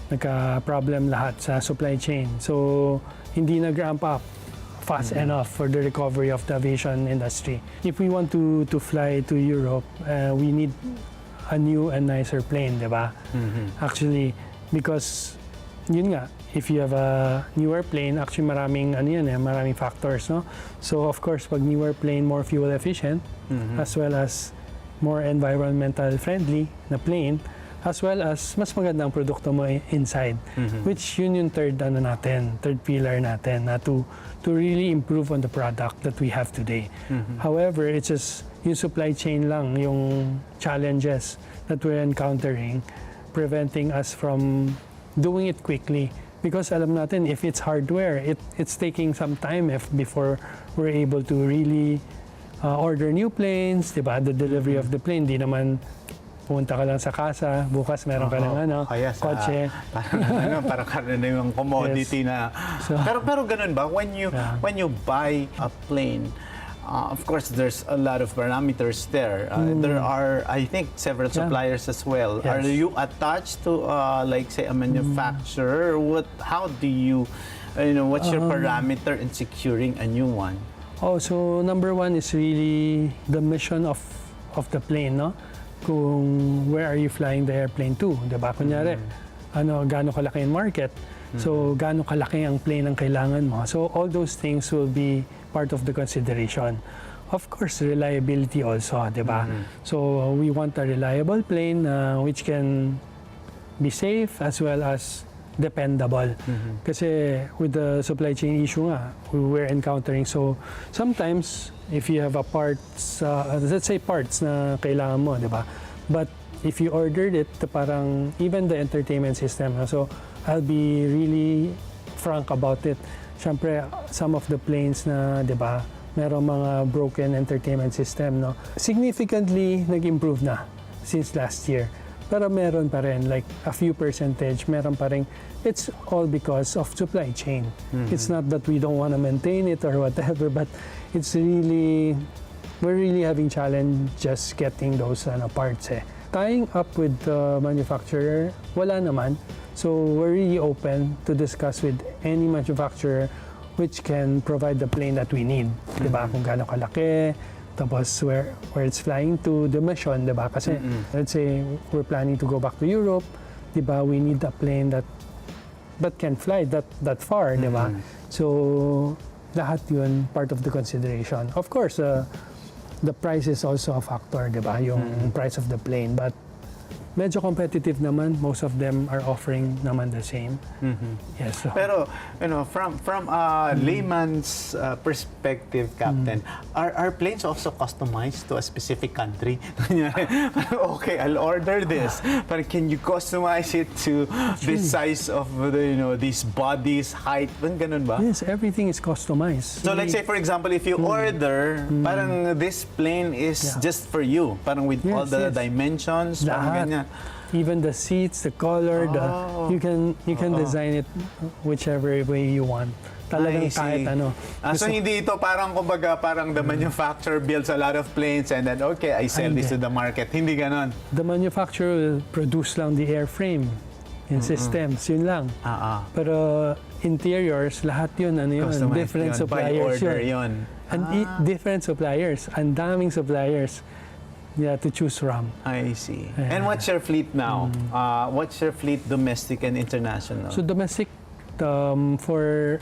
nagka-problem lahat sa supply chain. So, hindi nag-ramp up fast enough for the recovery of the aviation industry. If we want to fly to Europe, we need a new and nicer plane, di ba? Actually, because, yun nga, if you have a newer plane, actually maraming factors, no? So, of course, pag newer plane, more fuel efficient, as well as more environmental friendly na plane, as well as mas magandang produkto mo inside, which yun yung third pillar natin na to really improve on the product that we have today. However, it's just yung supply chain lang yung challenges that we're encountering, preventing us from doing it quickly. Because alam natin, if it's hardware, it's taking some time before we're able to really order new planes, diba? The delivery of the plane, di naman pumunta ka lang sa casa, bukas meron ka ng kotse. Parang karaniwang commodity na. So, pero ganun ba? When you buy a plane, of course, there's a lot of parameters there. There are, I think, several suppliers as well. Are you attached to, like, say, a manufacturer? How do you, what's your parameter in securing a new one? Oh, so number one is really the mission of the plane, no? Kung where are you flying the airplane to, diba? Kunyari, gaano kalaki yung market, so gaano kalaki ang plane ang kailangan mo. So all those things will be part of the consideration. Of course, reliability also, diba? So we want a reliable plane which can be safe as well as dependable. Kasi with the supply chain issue nga, we were encountering. So sometimes, if you have a parts, let's say parts na kailangan mo, di ba? But if you ordered it, parang even the entertainment system, so I'll be really frank about it. Siyempre, some of the planes na, di ba, merong mga broken entertainment system, no? Significantly nag-improve na since last year. Pero meron pa rin, like a few percentage, meron pa rin. It's all because of supply chain. It's not that we don't want to maintain it or whatever, but it's really, we're really having challenge just getting those parts. Tying up with the manufacturer, wala naman. So we're really open to discuss with any manufacturer which can provide the plane that we need. Diba? Kung gaano kalaki, tapos where it's flying to, the mission, diba? Kasi let's say we're planning to go back to Europe, diba? We need a plane that can fly that far, diba? So lahat yun part of the consideration. Of course, the price is also a factor, diba? Yung price of the plane, but medyo competitive naman. Most of them are offering naman the same. Yes. So. Pero, from a layman's perspective, Captain, are planes also customized to a specific country? Okay, I'll order this, but can you customize it to the size of these bodies, height, ganun ba? Yes, everything is customized. So let's say, for example, if you order, parang this plane is just for you, parang with all the dimensions, parang ganyan. Even the seats, the color, you can design it whichever way you want. Talagang kahit ano. So hindi ito parang kumbaga parang the manufacturer builds a lot of planes and then okay, I sell this to the market. Hindi ganon. The manufacturer will produce lang the airframe and systems, yun lang. Pero interiors, lahat yun, different suppliers yun. And different suppliers, ang daming suppliers. To choose from. I see. And what's your fleet now? What's your fleet, domestic and international? So domestic, for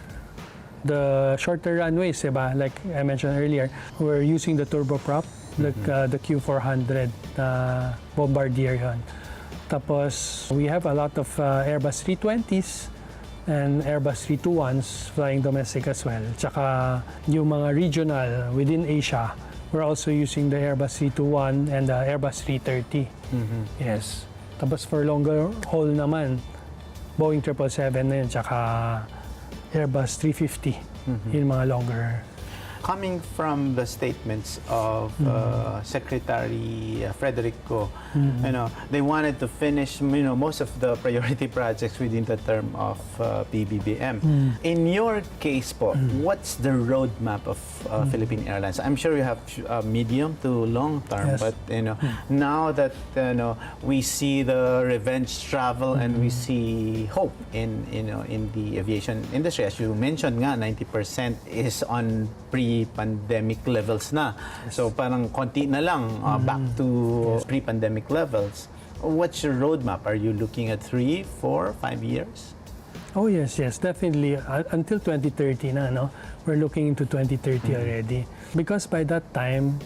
the shorter runways, diba? Like I mentioned earlier, we're using the turboprop, like the Q400 Bombardier yun. Tapos we have a lot of Airbus 320s and Airbus 321s flying domestic as well. Tsaka yung mga regional within Asia, we're also using the Airbus 321 and the Airbus 330. Yes. Tapos for longer haul naman, Boeing 777 na yun, tsaka Airbus 350. Yung mga longer. Coming from the statements of Secretary Federico, they wanted to finish most of the priority projects within the term of PBBM. In your case po, what's the roadmap of Philippine Airlines? I'm sure you have medium to long term, but now that we see the revenge travel and we see hope in the aviation industry, as you mentioned nga, 90% is on pre-pandemic levels na. So parang konti na lang back to pre-pandemic levels. What's your roadmap? Are you looking at 3, 4, 5 years? Oh yes, definitely. Until 2030 na, no? We're looking into 2030 already. Because by that time,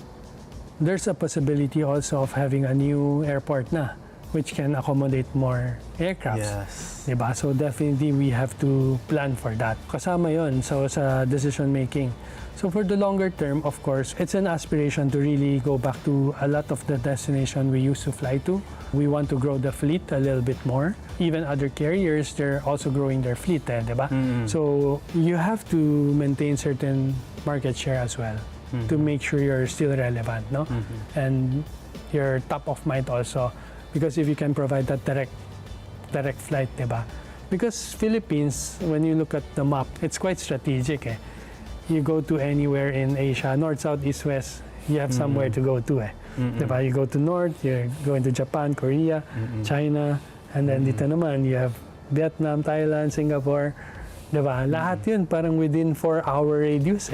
there's a possibility also of having a new airport na, which can accommodate more aircraft. Yes. Diba? So definitely we have to plan for that. Kasama yon sa decision making. So for the longer term, of course, it's an aspiration to really go back to a lot of the destination we used to fly to. We want to grow the fleet a little bit more. Even other carriers, they're also growing their fleet, diba? So you have to maintain certain market share as well to make sure you're still relevant, no? And you're top of mind also. Because if you can provide that direct flight, diba? Because Philippines, when you look at the map, it's quite strategic. You go to anywhere in Asia, north, south, east, west, you have somewhere to go to. Diba? You go to north, you're going to Japan, Korea, China, and then dito naman, you have Vietnam, Thailand, Singapore. Diba? Lahat yun parang within 4-hour radius.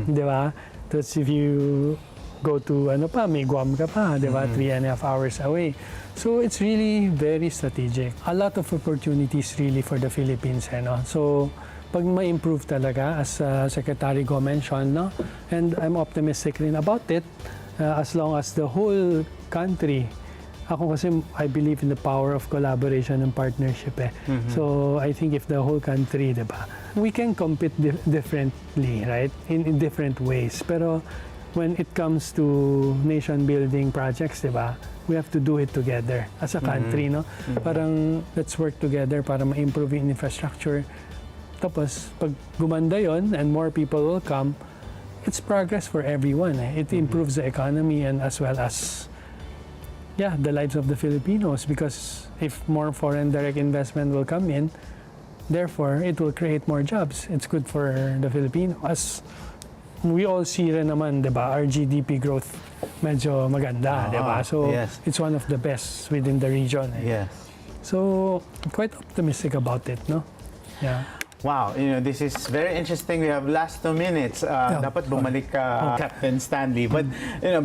Diba? Tapos if you go to may Guam ka pa, diba? 3.5 hours away. So it's really very strategic. A lot of opportunities really for the Philippines. So pag ma-improve talaga, as Secretary Go mentioned, no? And I'm optimistic rin about it, as long as the whole country, ako kasi I believe in the power of collaboration and partnership. So I think if the whole country, diba, we can compete differently, right? In different ways. Pero when it comes to nation-building projects, diba, we have to do it together as a country, no? Parang let's work together para ma-improve yung infrastructure. Tapos, pag gumanda yon and more people will come, it's progress for everyone. It improves the economy and as well as the lives of the Filipinos, because if more foreign direct investment will come in, therefore it will create more jobs. It's good for the Filipino. As we all see rin naman, diba, our GDP growth medyo maganda, diba? So yes. it's one of the best within the region. Yes. So I'm quite optimistic about it, no? Yeah. Wow, this is very interesting. We have last 2 minutes. Dapat bumalik ka, Captain Stanley. But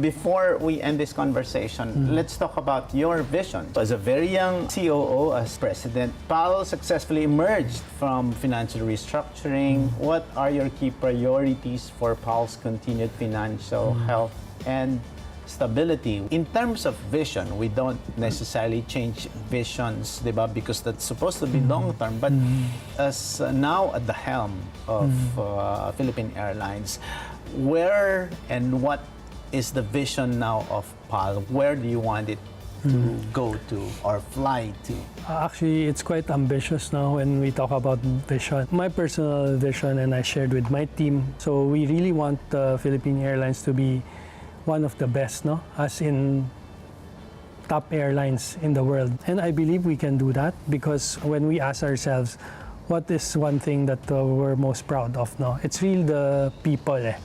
before we end this conversation, let's talk about your vision. As a very young COO, as president, PAL successfully emerged from financial restructuring. What are your key priorities for PAL's continued financial health and stability? In terms of vision, we don't necessarily change visions, diba? Because that's supposed to be long-term. But as now at the helm of Philippine Airlines, where and what is the vision now of PAL? Where do you want it to go to or fly to? Actually, it's quite ambitious now when we talk about vision. My personal vision, and I shared with my team, so we really want Philippine Airlines to be one of the best, no? As in top airlines in the world. And I believe we can do that because when we ask ourselves, what is one thing that we're most proud of, no? It's really the people, eh.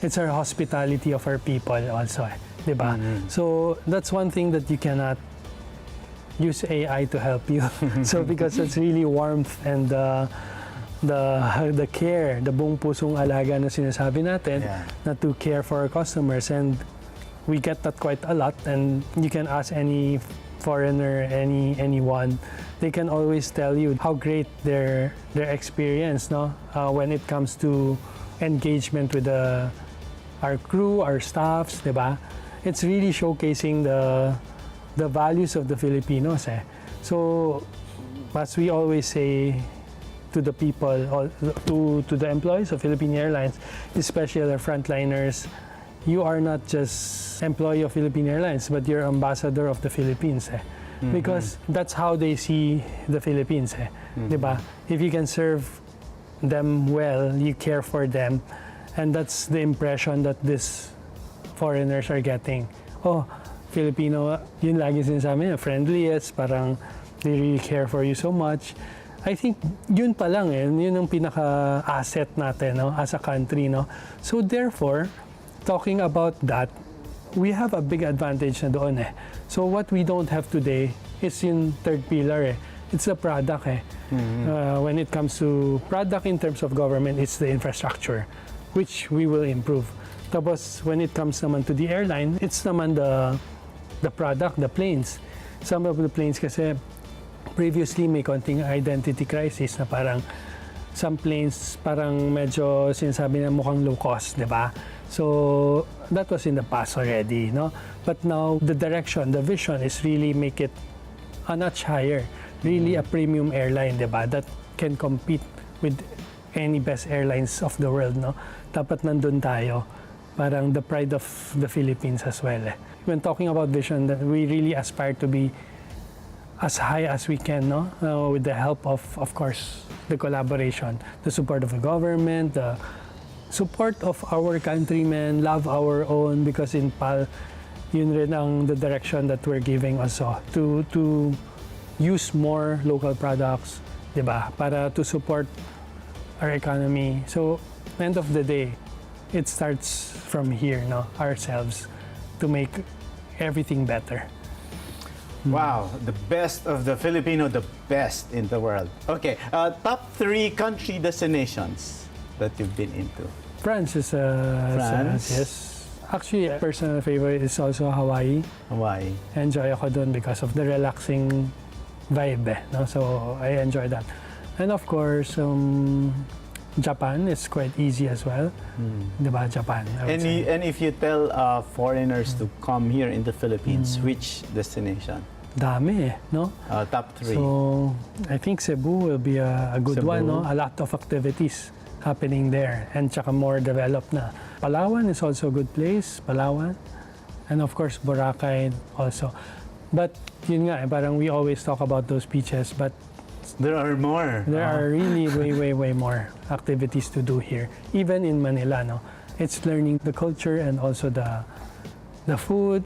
It's our hospitality of our people also, eh. Diba? So that's one thing that you cannot use AI to help you. So because it's really warmth and the care, the buong pusong alaga na sinasabi natin, na to care for our customers, and we get that quite a lot. And you can ask any foreigner, anyone, they can always tell you how great their experience, no, when it comes to engagement with our crew, our staffs, diba? It's really showcasing the values of the Filipinos, eh. So as we always say to the people, to the employees of Philippine Airlines, especially the frontliners, you are not just employee of Philippine Airlines, but you're ambassador of the Philippines, eh? Because that's how they see the Philippines, eh? Diba? If you can serve them well, you care for them, and that's the impression that these foreigners are getting. Oh, Filipino, yun lagi sinasabi, friendliest, parang they really care for you so much. I think yun pa lang, eh, yun ang pinaka-asset natin, no, as a country, no. So therefore, talking about that, we have a big advantage na doon, eh. So what we don't have today is yung third pillar, eh. It's the product, eh. When it comes to product in terms of government, it's the infrastructure, which we will improve. Tapos when it comes naman to the airline, it's naman the product, the planes. Some of the planes kasi previously may konting identity crisis na parang some planes parang medyo sinasabi na mukhang low cost, di ba? So that was in the past already, no? But now the direction, the vision is really make it a notch higher, really a premium airline, di ba? That can compete with any best airlines of the world, no? Dapat nandun tayo, parang the pride of the Philippines as well, eh. When talking about vision, that we really aspire to be as high as we can, no? With the help of course, the collaboration, the support of the government, the support of our countrymen, love our own, because in PAL, yun rin ang the direction that we're giving also, to use more local products, di ba? Para to support our economy. So, end of the day, it starts from here, no? Ourselves, to make everything better. Wow, the best of the Filipino, the best in the world. Okay, top 3 country destinations that you've been into. France is France? yes. Actually, a personal favorite is also Hawaii. Hawaii. Enjoy ako dun because of the relaxing vibe, eh, no? So I enjoy that. And of course, Japan is quite easy as well. Diba, Japan? And if you tell foreigners to come here in the Philippines, which destination? Dami, eh, no? Top 3. So I think Cebu will be a good Cebu. one, no? A lot of activities happening there, and tsaka more developed na. Palawan is also a good place, Palawan. And of course, Boracay also. But yun nga, parang we always talk about those beaches, but there are more. There are really way more activities to do here. Even in Manila, no? It's learning the culture and also the food,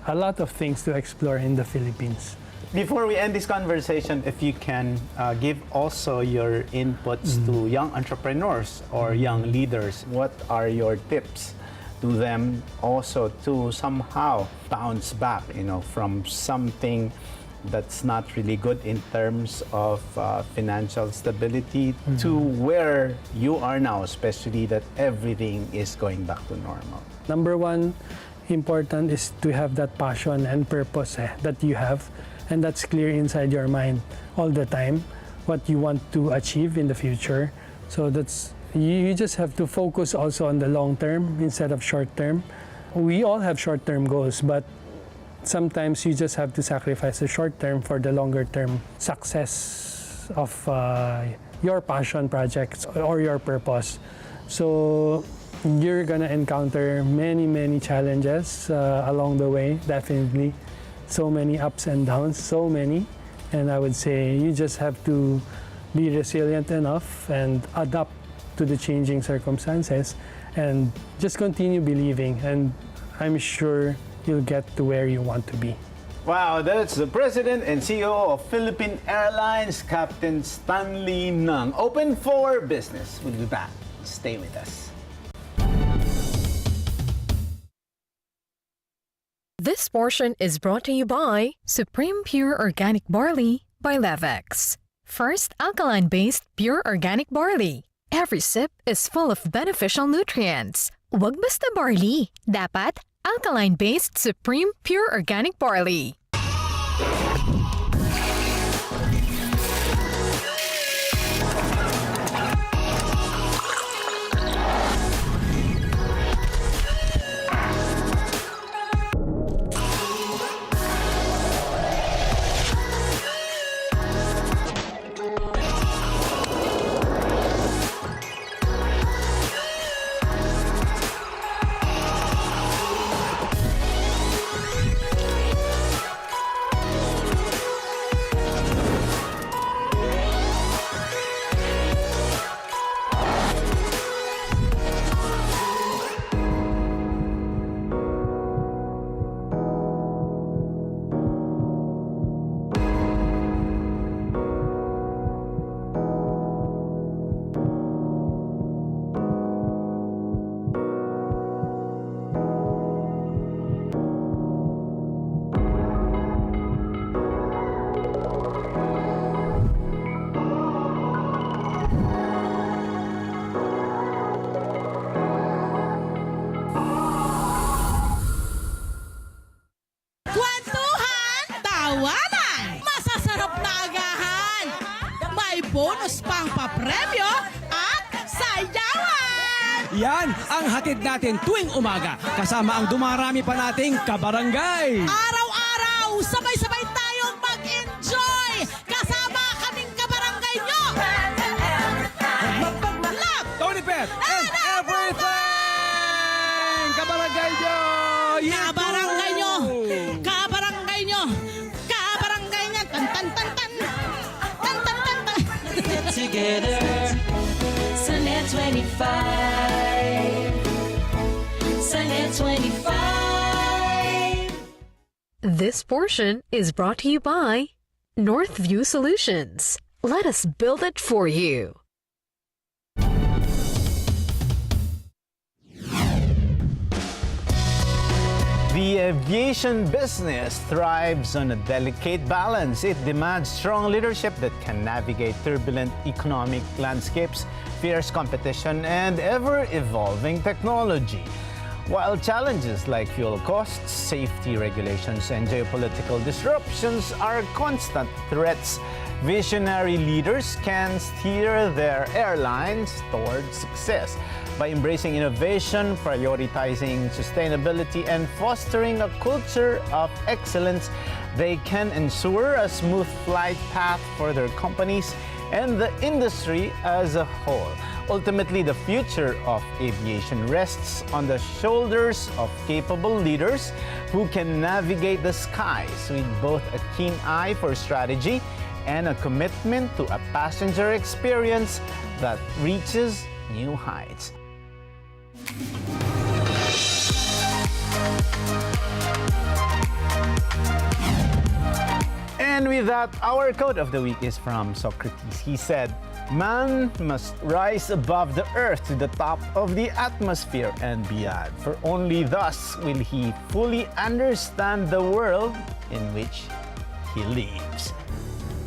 a lot of things to explore in the Philippines. Before we end this conversation, if you can give also your inputs to young entrepreneurs or young leaders, what are your tips to them also to somehow bounce back, from something that's not really good in terms of financial stability to where you are now, especially that everything is going back to normal? Number one, important is to have that passion and purpose that you have, and that's clear inside your mind all the time, what you want to achieve in the future. So you just have to focus also on the long term instead of short term. We all have short term goals, but sometimes you just have to sacrifice the short term for the longer term success of your passion projects or your purpose. So you're gonna encounter many challenges along the way, definitely. So many ups and downs, so many. And I would say you just have to be resilient enough and adapt to the changing circumstances and just continue believing. And I'm sure you'll get to where you want to be. Wow, that's the President and CEO of Philippine Airlines, Captain Stanley Ng. Open for business. We'll be back. Stay with us. This portion is brought to you by Supreme Pure Organic Barley by Levex. First alkaline-based pure organic barley. Every sip is full of beneficial nutrients. Wag basta barley, dapat alkaline-based Supreme Pure Organic Barley. bonus pang papremyo at sayawan! Yan ang hatid natin tuwing umaga kasama ang dumarami pa nating kabarangay. Araw-araw, sabay-sabay tayong mag-enjoy kasama kaming kabarangay nyo! Love! Tony Pet and everything! Kabarangay nyo! Kabarangay nyo! Kabarangay nyo! Kabarangay nyo! Tan-tan-tan-tan! Tan-tan-tan-tan! Together, Sunnet 25. Sunnet 25. This portion is brought to you by Northview Solutions. Let us build it for you. The aviation business thrives on a delicate balance. It demands strong leadership that can navigate turbulent economic landscapes, fierce competition, and ever-evolving technology. While challenges like fuel costs, safety regulations, and geopolitical disruptions are constant threats, visionary leaders can steer their airlines towards success. By embracing innovation, prioritizing sustainability, and fostering a culture of excellence, they can ensure a smooth flight path for their companies and the industry as a whole. Ultimately, the future of aviation rests on the shoulders of capable leaders who can navigate the skies with both a keen eye for strategy and a commitment to a passenger experience that reaches new heights. With that, our quote of the week is from Socrates. He said, "Man must rise above the earth to the top of the atmosphere and beyond, for only thus will he fully understand the world in which he lives."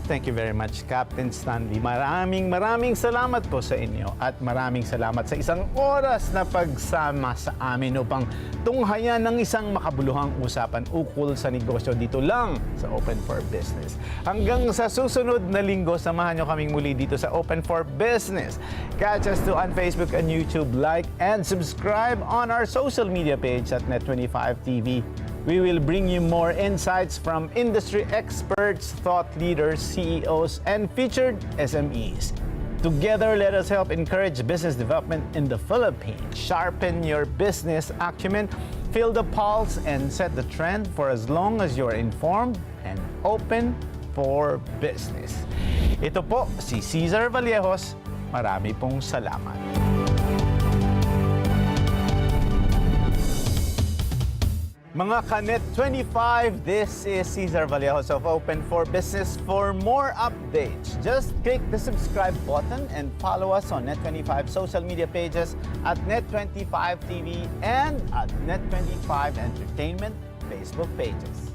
Thank you very much, Captain Stanley. Maraming salamat po sa inyo at maraming salamat sa isang oras na pagsama sa amin upang tunghayan ng isang makabuluhang usapan ukol sa negosyo dito lang sa Open for Business. Hanggang sa susunod na linggo, samahan nyo kaming muli dito sa Open for Business. Catch us too on Facebook and YouTube. Like and subscribe on our social media page at Net25TV. We will bring you more insights from industry experts, thought leaders, CEOs, and featured SMEs. Together, let us help encourage business development in the Philippines. Sharpen your business acumen, feel the pulse, and set the trend for as long as you're informed and open for business. Ito po si Cesar Vallejos. Marami pong salamat. Mga Kanet 25, this is Cesar Vallejos of Open for Business. For more updates, just click the subscribe button and follow us on Net25 social media pages at Net25 TV and at Net25 Entertainment Facebook pages.